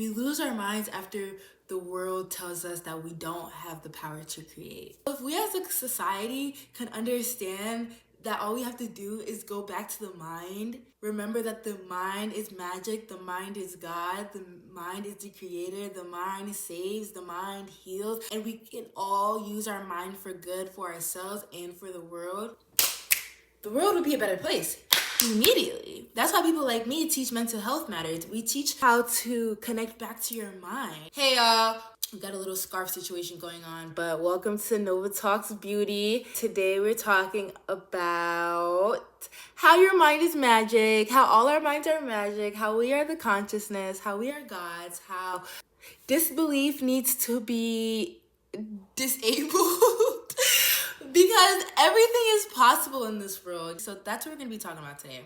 We lose our minds after the world tells us that we don't have the power to create. If we as a society can understand that all we have to do is go back to the mind, remember that the mind is magic, the mind is God, the mind is the creator, the mind saves, the mind heals, and we can all use our mind for good for ourselves and for the world would be a better place immediately. That's why people like me teach mental health matters. We teach how to connect back to your mind. Hey y'all, we got a little scarf situation going on, but welcome to Nova Talks Beauty. Today we're talking about how your mind is magic, how all our minds are magic, how we are the consciousness, how we are gods, how disbelief needs to be disabled because everything is possible in this world. So that's what we're gonna be talking about today.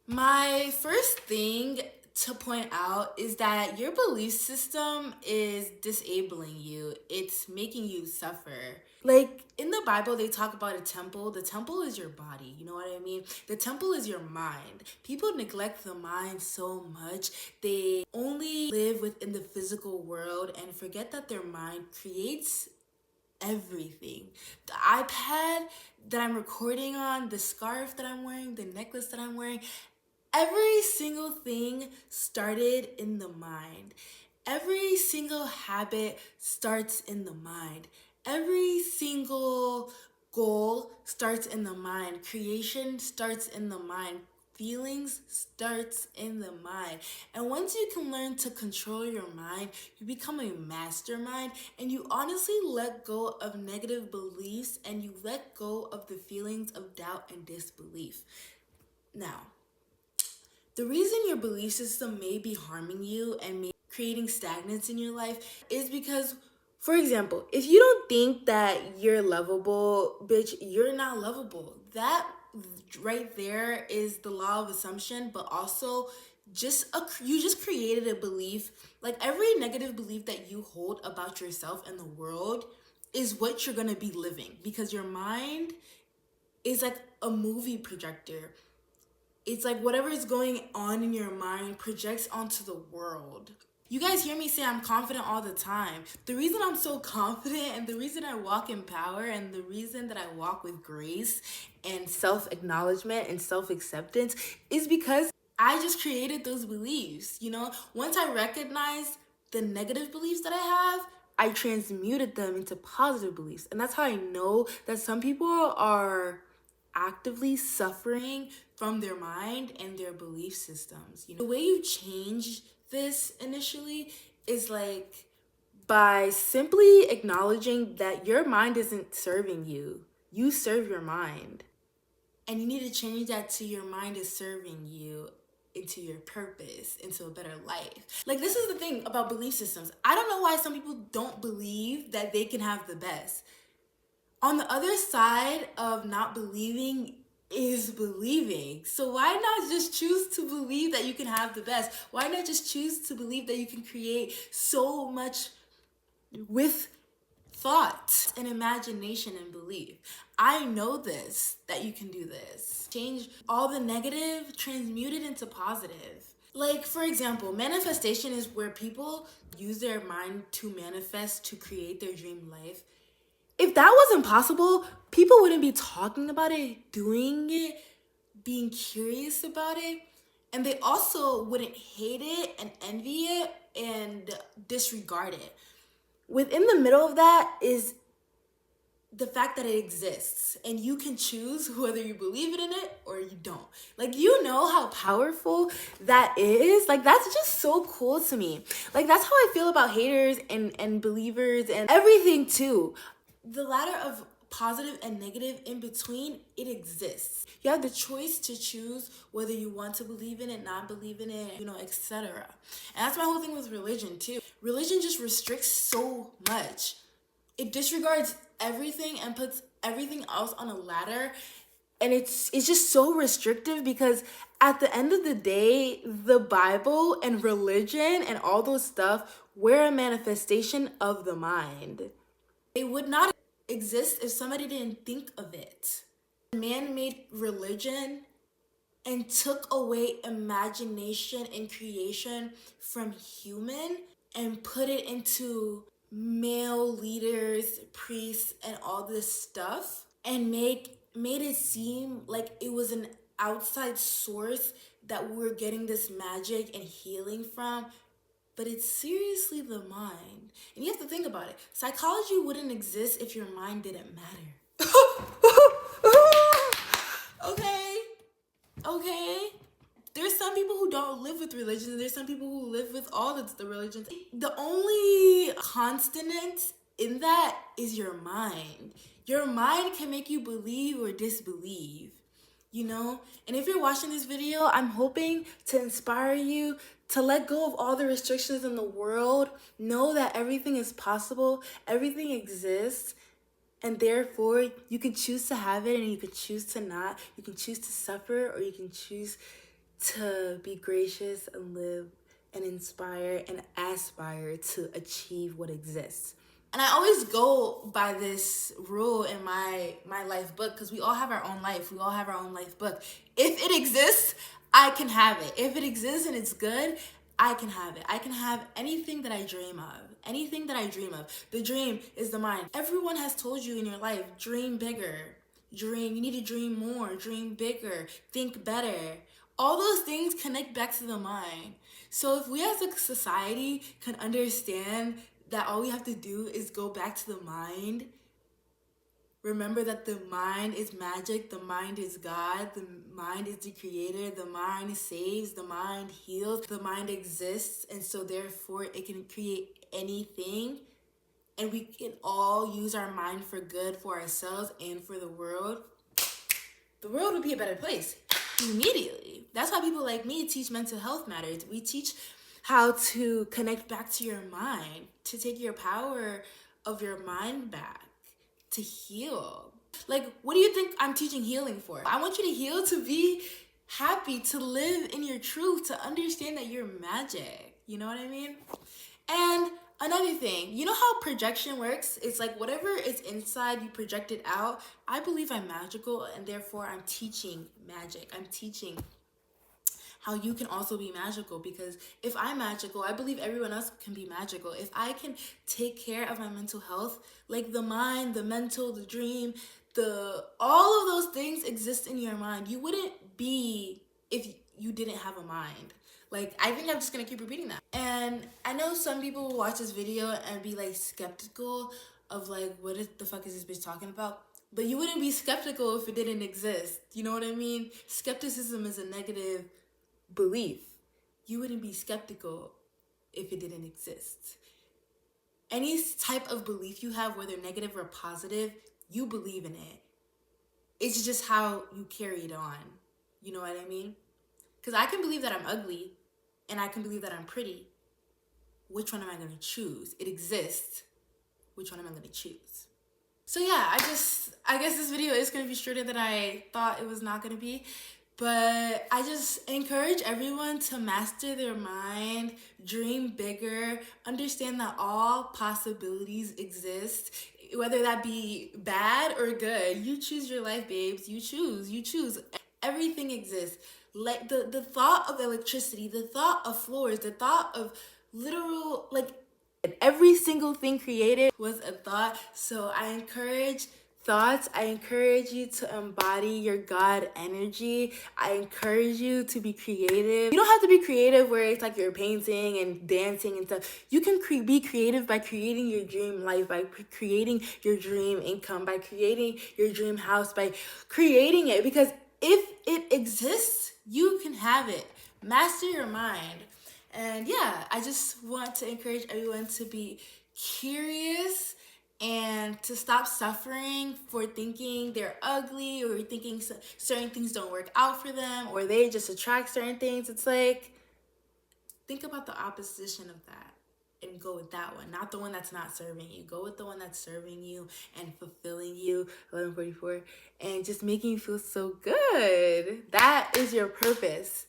My first thing to point out is that your belief system is disabling you. It's making you suffer. Like in the Bible, they talk about a temple. The temple is your body. You know what I mean? The temple is your mind. People neglect the mind so much. They only live within the physical world and forget that their mind creates everything. The iPad that I'm recording on, the scarf that I'm wearing, the necklace that I'm wearing, every single thing started in the mind. Every single habit starts in the mind. Every single goal starts in the mind. Creation starts in the mind. Feelings starts in the mind. And once you can learn to control your mind, you become a mastermind and you honestly let go of negative beliefs and you let go of the feelings of doubt and disbelief. Now, the reason your belief system may be harming you and may creating stagnance in your life is because, for example, if you don't think that you're lovable, bitch, you're not lovable. That right there is the law of assumption, but also you just created a belief. Like every negative belief that you hold about yourself and the world is what you're gonna be living, because your mind is like a movie projector. It's like whatever is going on in your mind projects onto the world. You guys hear me say I'm confident all the time. The reason I'm so confident and the reason I walk in power and the reason that I walk with grace and self-acknowledgement and self-acceptance is because I just created those beliefs. Once I recognized the negative beliefs that I have, I transmuted them into positive beliefs. And that's how I know that some people are actively suffering from their mind and their belief systems. The way you change this initially is like by simply acknowledging that your mind isn't serving you. You serve your mind. And you need to change that to your mind is serving you into your purpose, into a better life. Like, this is the thing about belief systems. I don't know why some people don't believe that they can have the best. On the other side of not believing is believing. So why not just choose to believe that you can have the best? Why not just choose to believe that you can create so much with thought and imagination and belief? I know this, that you can do this. Change all the negative, transmute it into positive. Like, for example, manifestation is where people use their mind to manifest, to create their dream life. If that wasn't possible, people wouldn't be talking about it, doing it, being curious about it. And they also wouldn't hate it and envy it and disregard it. Within the middle of that is the fact that it exists and you can choose whether you believe it in it or you don't. Like, you know how powerful that is? Like, that's just so cool to me. Like, that's how I feel about haters and believers and everything too. The ladder of positive and negative in between, it exists. You have the choice to choose whether you want to believe in it, not believe in it, etc. And that's my whole thing with religion too. Religion just restricts so much. It disregards everything and puts everything else on a ladder. And it's just so restrictive because at the end of the day, the Bible and religion and all those stuff were a manifestation of the mind. It would not exist if somebody didn't think of it. Man-made religion and took away imagination and creation from human and put it into male leaders, priests, and all this stuff, and made it seem like it was an outside source that we're getting this magic and healing from. But it's seriously the mind. And you have to think about it. Psychology wouldn't exist if your mind didn't matter. Okay? Okay? There's some people who don't live with religion, and there's some people who live with all the religions. The only constant in that is your mind. Your mind can make you believe or disbelieve, you know? And if you're watching this video, I'm hoping to inspire you to let go of all the restrictions in the world. Know that everything is possible, everything exists, and therefore you can choose to have it and you can choose to not. You can choose to suffer, or you can choose to be gracious and live and inspire and aspire to achieve what exists. And I always go by this rule in my life book, because we all have our own life. We all have our own life book. If it exists, I can have it. If it exists and it's good, I can have it. I can have anything that I dream of. Anything that I dream of. The dream is the mind. Everyone has told you in your life, dream bigger. Dream. You need to dream more. Dream bigger. Think better. All those things connect back to the mind. So if we as a society can understand that all we have to do is go back to the mind, remember that the mind is magic, the mind is God, the mind is the creator, the mind saves, the mind heals, the mind exists, and so therefore it can create anything, and we can all use our mind for good for ourselves and for the world would be a better place immediately. That's why people like me teach mental health matters. We teach how to connect back to your mind, to take your power of your mind back, to heal. Like, what do you think I'm teaching healing for? I want you to heal, to be happy, to live in your truth, to understand that you're magic. You know what I mean? And another thing, you know how projection works? It's like whatever is inside, you project it out. I believe I'm magical, and therefore I'm teaching magic. I'm teaching how you can also be magical, because if I'm magical, I believe everyone else can be magical. If I can take care of my mental health, like the mind, the mental, the dream, all of those things exist in your mind. You wouldn't be if you didn't have a mind. Like, I think I'm just gonna keep repeating that. And I know some people will watch this video and be like skeptical of like, what the fuck is this bitch talking about? But you wouldn't be skeptical if it didn't exist. You know what I mean? Skepticism is a negative belief. You wouldn't be skeptical if it didn't exist. Any type of belief you have, whether negative or positive, you believe in it. It's just how you carry it on. You know what I mean? Because I can believe that I'm ugly and I can believe that I'm pretty. Which one am I going to choose? It exists. Which one am I going to choose? So yeah, I guess this video is going to be shorter than I thought it was not going to be. But I just encourage everyone to master their mind, dream bigger, understand that all possibilities exist, whether that be bad or good. You choose your life, babes. You choose. Everything exists. Like the thought of electricity, the thought of floors, the thought of literal, like, every single thing created was a thought. So I encourage thoughts. I encourage you to embody your God energy. I encourage you to be creative. You don't have to be creative where it's like you're painting and dancing and stuff. You can be creative by creating your dream life, by creating your dream income, by creating your dream house, by creating it. Because if it exists, you can have it. Master your mind. And yeah, I just want to encourage everyone to be curious and to stop suffering for thinking they're ugly, or thinking certain things don't work out for them, or they just attract certain things. It's like, think about the opposition of that and go with that one, not the one that's not serving you. Go with the one that's serving you and fulfilling you. 11:44, and just making you feel so good. That is your purpose.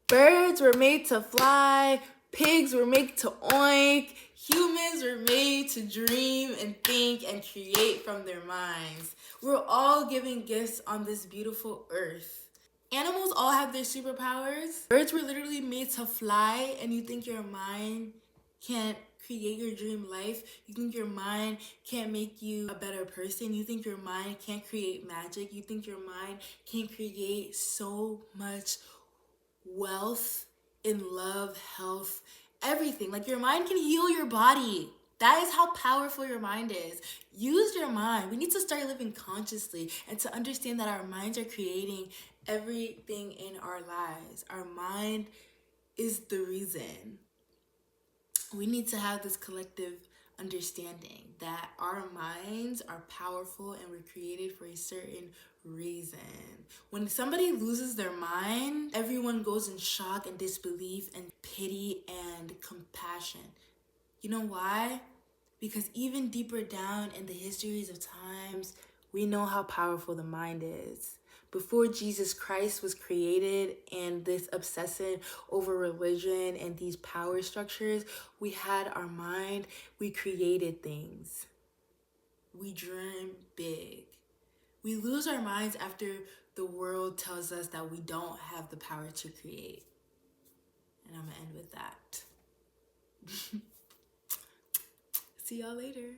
Birds were made to fly. Pigs were made to oink. Humans were made to dream and think and create from their minds. We're all given gifts on this beautiful earth. Animals all have their superpowers. Birds were literally made to fly, and you think your mind can't create your dream life? You think your mind can't make you a better person? You think your mind can't create magic? You think your mind can create so much wealth in love, health, everything? Like, your mind can heal your body. That is how powerful your mind is. Use your mind. We need to start living consciously and to understand that our minds are creating everything in our lives. Our mind is the reason. We need to have this collective understanding that our minds are powerful and were created for a certain reason. When somebody loses their mind, everyone goes in shock and disbelief and pity and compassion. You know why? Because even deeper down in the histories of times, we know how powerful the mind is. Before Jesus Christ was created and this obsession over religion and these power structures, we had our mind, we created things. We dream big. We lose our minds after the world tells us that we don't have the power to create. And I'm gonna end with that. See y'all later.